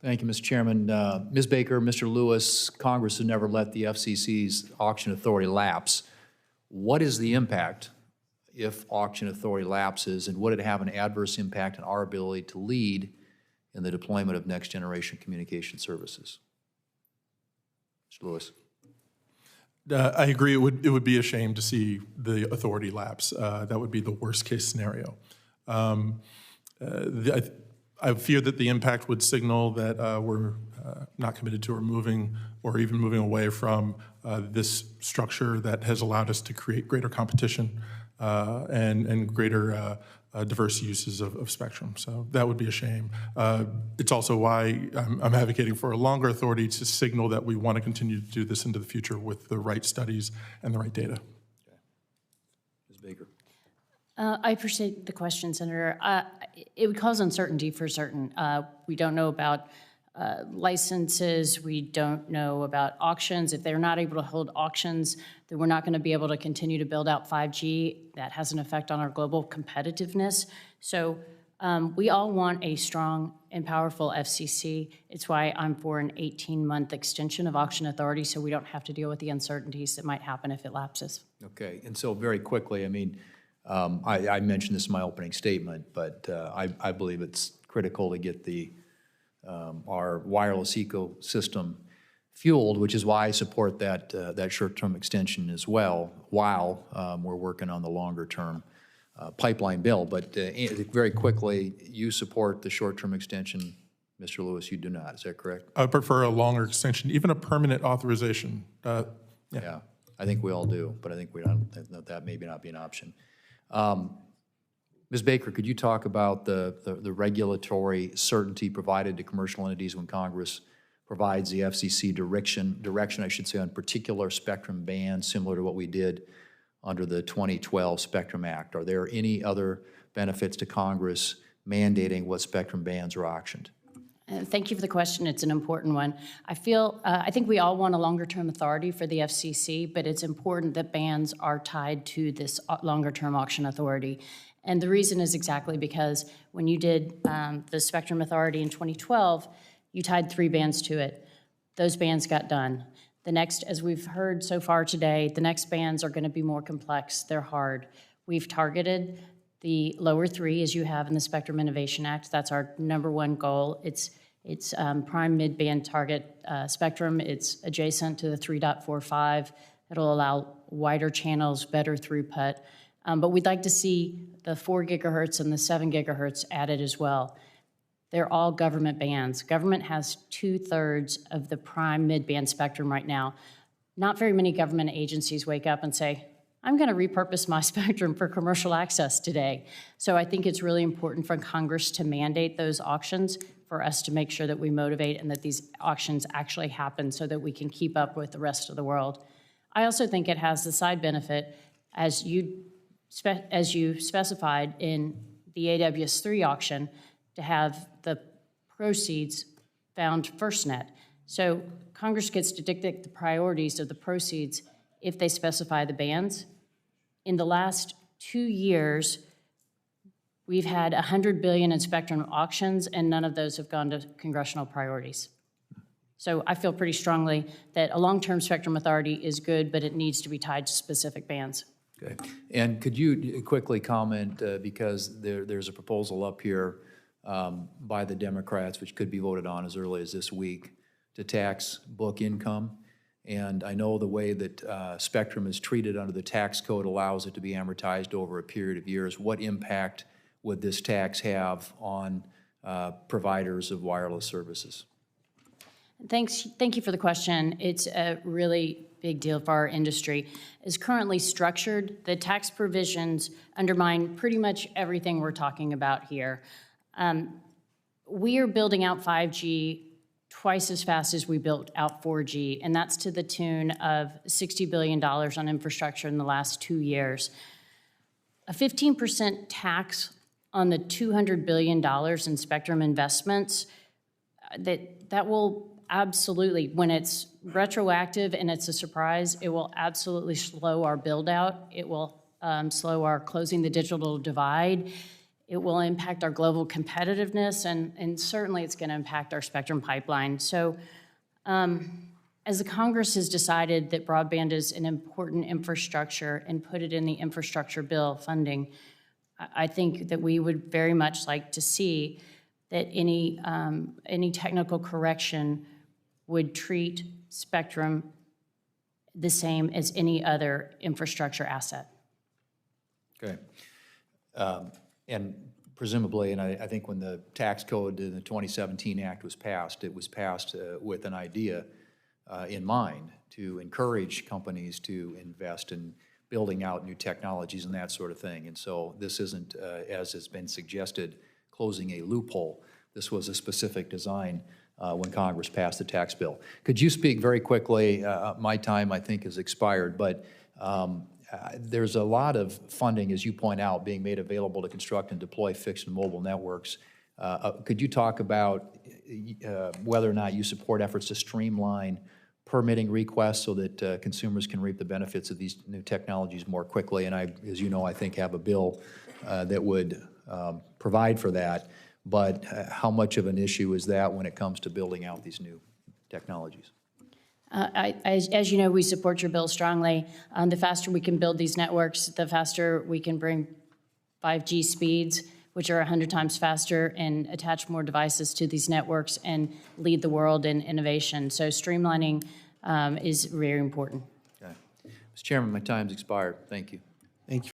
Thank you, Mr. Chairman. Ms. Baker, Mr. Lewis, Congress has never let the FCC's auction authority lapse. What is the impact if auction authority lapses, and would it have an adverse impact on our ability to lead in the deployment of next generation communication services? Mr. Lewis. I agree. It would be a shame to see the authority lapse. That would be the worst case scenario. I fear that the impact would signal that we're not committed to or even moving away from this structure that has allowed us to create greater competition and greater diverse uses of spectrum. So that would be a shame. It's also why I'm advocating for a longer authority to signal that we want to continue to do this into the future with the right studies and the right data. Okay. Ms. Baker. I appreciate the question, Senator. It would cause uncertainty for certain. We don't know about licenses. We don't know about auctions. If they're not able to hold auctions, then we're not going to be able to continue to build out 5G. That has an effect on our global competitiveness. So we all want a strong and powerful FCC. It's why I'm for an 18-month extension of auction authority so we don't have to deal with the uncertainties that might happen if it lapses. Okay, and so very quickly, I mean, I mentioned this in my opening statement, but I believe it's critical to get our wireless ecosystem fueled, which is why I support that short-term extension as well, while we're working on the longer-term pipeline bill. But very quickly, you support the short-term extension. Mr. Lewis, you do not. Is that correct? I prefer a longer extension, even a permanent authorization. Yeah, I think we all do, but I think that maybe not be an option. Ms. Baker, could you talk about the regulatory certainty provided to commercial entities when Congress provides the FCC direction, I should say, on particular spectrum bands, similar to what we did under the 2012 Spectrum Act? Are there any other benefits to Congress mandating what spectrum bands are auctioned? Thank you for the question. It's an important one. I think we all want a longer-term authority for the FCC, but it's important that bands are tied to this longer-term auction authority. And the reason is exactly because when you did the Spectrum Authority in 2012, you tied 3 bands to it. Those bands got done. The next, as we've heard so far today, the next bands are going to be more complex. They're hard. We've targeted the lower 3, as you have in the Spectrum Innovation Act. That's our #1 goal. It's prime mid-band target spectrum. It's adjacent to the 3.45. It'll allow wider channels, better throughput. But we'd like to see the 4 gigahertz and the 7 gigahertz added as well. They're all government bands. Government has 2/3 of the prime mid-band spectrum right now. Not very many government agencies wake up and say, I'm going to repurpose my spectrum for commercial access today. So I think it's really important for Congress to mandate those auctions, for us to make sure that we motivate and that these auctions actually happen so that we can keep up with the rest of the world. I also think it has the side benefit, as you specified in the AWS-3 auction, to have the proceeds found FirstNet. So Congress gets to dictate the priorities of the proceeds if they specify the bands. In the last 2 years, we've had $100 billion in spectrum auctions, and none of those have gone to congressional priorities. So I feel pretty strongly that a long-term spectrum authority is good, but it needs to be tied to specific bands. Okay. And could you quickly comment, because there's a proposal up here by the Democrats, which could be voted on as early as this week, to tax book income. And I know the way that spectrum is treated under the tax code allows it to be amortized over a period of years. What impact would this tax have on providers of wireless services? Thank you for the question. It's a really big deal for our industry. As currently structured, the tax provisions undermine pretty much everything we're talking about here. We are building out 5G twice as fast as we built out 4G, and that's to the tune of $60 billion on infrastructure in the last 2 years. A 15% tax on the $200 billion in spectrum investments, that will absolutely, when it's retroactive and it's a surprise, it will absolutely slow our build out. It will slow our closing the digital divide. It will impact our global competitiveness, and certainly it's going to impact our spectrum pipeline. So as the Congress has decided that broadband is an important infrastructure and put it in the infrastructure bill funding, I think that we would very much like to see that any technical correction would treat spectrum the same as any other infrastructure asset. Okay. And presumably, and I think when the tax code in the 2017 Act was passed, it was passed with an idea in mind to encourage companies to invest in building out new technologies and that sort of thing. And so this isn't, as has been suggested, closing a loophole. This was a specific design when Congress passed the tax bill. Could you speak very quickly? My time, I think, has expired, but there's a lot of funding, as you point out, being made available to construct and deploy fixed and mobile networks. Could you talk about whether or not you support efforts to streamline permitting requests so that consumers can reap the benefits of these new technologies more quickly? And I, as you know, I think have a bill that would provide for that. But how much of an issue is that when it comes to building out these new technologies? As you know, we support your bill strongly. The faster we can build these networks, the faster we can bring 5G speeds, which are 100 times faster, and attach more devices to these networks and lead the world in innovation. So streamlining is very important. Okay. Mr. Chairman, my time's expired. Thank you. Thank you.